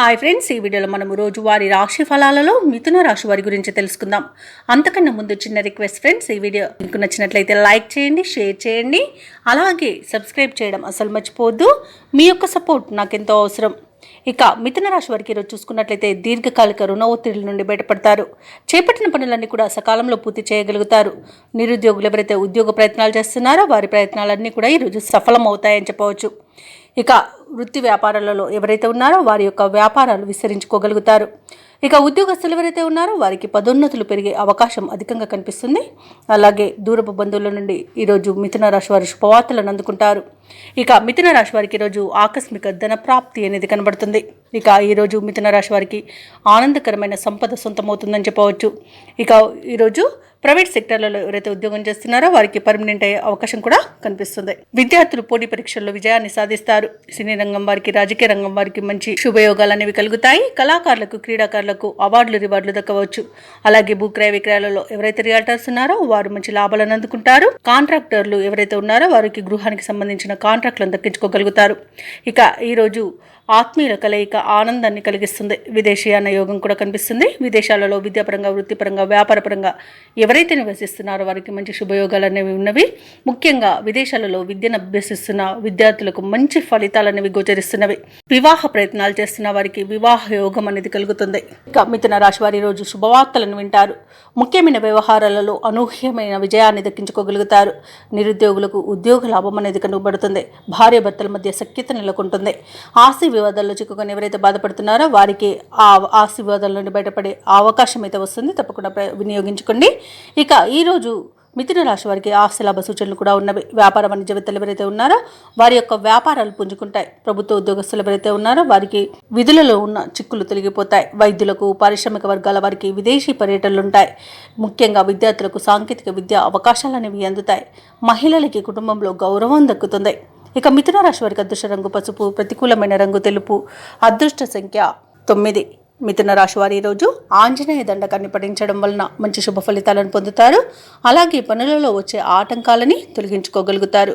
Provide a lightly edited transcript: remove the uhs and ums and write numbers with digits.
Hi friends, ఈ వీడియోలో మనము రోజువారీ రాశి ఫలాలలో మిథున రాశి వారి గురించి తెలుసుకుందాం. అంతకన్నా ముందు చిన్న రిక్వెస్ట్ ఫ్రెండ్స్, ఈ వీడియో మీకు నచ్చినట్లయితే లైక్ చేయండి, షేర్ చేయండి, అలాగే సబ్స్క్రైబ్ చేయడం అసలు మర్చిపోవద్దు. మీ యొక్క సపోర్ట్ నాకెంతో అవసరం. ఇక మిథున రాశి వారికి ఈరోజు చూసుకున్నట్లయితే దీర్ఘకాలిక రుణ ఒత్తిడి నుండి బయటపడతారు. చేపట్టిన పనులన్నీ కూడా సకాలంలో పూర్తి చేయగలుగుతారు. నిరుద్యోగులు ఎవరైతే ఉద్యోగ ప్రయత్నాలు చేస్తున్నారో వారి ప్రయత్నాలన్నీ కూడా ఈరోజు సఫలం అవుతాయని చెప్పవచ్చు. ఇక వృత్తి వ్యాపారాలలో ఎవరైతే ఉన్నారో వారి యొక్క వ్యాపారాలు విస్తరించుకోగలుగుతారు. ఇక ఉద్యోగస్తులు ఎవరైతే ఉన్నారో వారికి పదోన్నతులు పెరిగే అవకాశం అధికంగా కనిపిస్తుంది. అలాగే దూరపు బంధువుల నుండి ఈరోజు మిథున రాశి వారు శుభవార్తలను అందుకుంటారు. ఇక మిథున రాశి వారికి ఈరోజు ఆకస్మిక ధన ప్రాప్తి అనేది కనబడుతుంది. ఇక ఈరోజు మిథున రాశి వారికి ఆనందకరమైన సంపద సొంతమవుతుందని చెప్పవచ్చు. ఇక ఈరోజు ప్రైవేట్ సెక్టర్లలో ఎవరైతే ఉద్యోగం చేస్తున్నారో వారికి పర్మనెంట్ అయ్యే అవకాశం కూడా కనిపిస్తుంది. విద్యార్థులు పోటీ పరీక్షల్లో విజయాన్ని సాధిస్తారు. సినీ రంగం వారికి, రాజకీయ రంగం వారికి మంచి శుభయోగాలు అనేవి కలుగుతాయి. కళాకారులకు, క్రీడాకారులకు అవార్డులు, రివార్డులు దక్కవచ్చు. అలాగే భూక్రయ విక్రయాలలో ఎవరైతే రియాల్టర్స్ ఉన్నారో వారు మంచి లాభాలను అందుకుంటారు. కాంట్రాక్టర్లు ఎవరైతే ఉన్నారో వారికి గృహానికి సంబంధించిన కాంట్రాక్టులను దక్కించుకోగలుగుతారు. ఇక ఈరోజు ఆత్మీయుల కలయిక ఆనందాన్ని కలిగిస్తుంది. విదేశీయాన యోగం కూడా కనిపిస్తుంది. విదేశాలలో విద్యాపరంగా, వృత్తిపరంగా, వ్యాపారపరంగా ఎవరైతే నివసిస్తున్నారో వారికి మంచి శుభయోగాలు అనేవి ఉన్నవి. ముఖ్యంగా విదేశాలలో విద్యను అభ్యసిస్తున్న విద్యార్థులకు మంచి ఫలితాలు అనేవి గోచరిస్తున్నవి. వివాహ ప్రయత్నాలు చేస్తున్న వారికి వివాహ యోగం అనేది కలుగుతుంది. ఇక మిథున రాశి వారి రోజు శుభవార్తలను వింటారు. ముఖ్యమైన వ్యవహారాలలో అనూహ్యమైన విజయాన్ని దక్కించుకోగలుగుతారు. నిరుద్యోగులకు ఉద్యోగ లాభం అనేది కనుగొబడుతుంది. భార్యాభర్తల మధ్య సఖ్యత నెలకొంటుంది. ఆస్తి వివాదాల్లో చిక్కుకొని ఎవరైతే బాధపడుతున్నారో వారికి ఆ ఆస్తి వివాదాల నుండి బయటపడే అవకాశం అయితే వస్తుంది. తప్పకుండా వినియోగించుకోండి. ఇక ఈరోజు మిథున రాశి వారికి ఆస్తి లాభ సూచనలు కూడా ఉన్నవి. వ్యాపార వాణిజ్యవేత్తలు ఎవరైతే ఉన్నారో వారి యొక్క వ్యాపారాలు పుంజుకుంటాయి. ప్రభుత్వ ఉద్యోగస్తులు ఎవరైతే ఉన్నారో వారికి విధులలో ఉన్న చిక్కులు తొలగిపోతాయి. వైద్యులకు, పారిశ్రామిక వర్గాల వారికి విదేశీ పర్యటనలు ఉంటాయి. ముఖ్యంగా విద్యార్థులకు సాంకేతిక విద్యా అవకాశాలు అనేవి అందుతాయి. మహిళలకి కుటుంబంలో గౌరవం దక్కుతుంది. ఇక మిథున రాశి వారికి అదృష్ట రంగు పసుపు, ప్రతికూలమైన రంగు తెలుపు, అదృష్ట సంఖ్య 9. మిథున రాశి వారి ఈరోజు ఆంజనేయ దండకాన్ని పఠించడం వలన మంచి శుభ ఫలితాలను పొందుతారు. అలాగే పనులలో వచ్చే ఆటంకాలని తొలగించుకోగలుగుతారు.